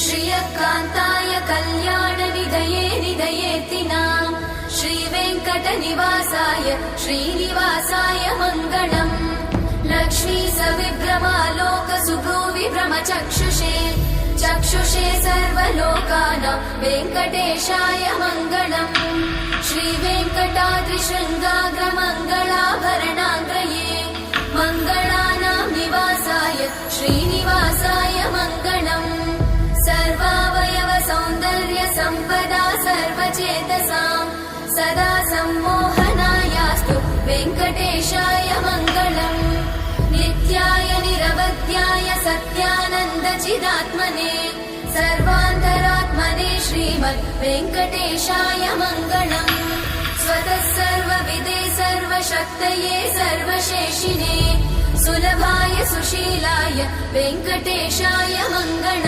श्रियकान्ताय कल्याणनिधये निधयेतिनाम् श्रीवेङ्कटनिवासाय श्रीनिवासाय मङ्गलम् लक्ष्मी सविभ्रमालोकसुभ्रूविभ्रमचक्षुषे चक्षुषे सर्वलोकानां वेङ्कटेशाय मङ्गलम् श्रीवेङ्कटाद्रिशृङ्गाग्रमङ्गलाभरणाङ्गये मङ्गलानां निवासाय श्रीनिवासाय मङ्गलम् सर्वावयव सौन्दर्य सम्पदा सर्वचेतसां सदा सम्मोहनायास्तु वेङ्कटेशाय मङ्गलम् नित्याय निरवध्याय सत्यानन्दचिदात्मने सर्वान्तरात्मने श्रीमद् वेङ्कटेशाय मङ्गलम् स्वतः सर्वविदे सर्वशक्तये सर्वशेषिने सुलभाय सुशीलाय वेङ्कटेशाय मङ्गलम्।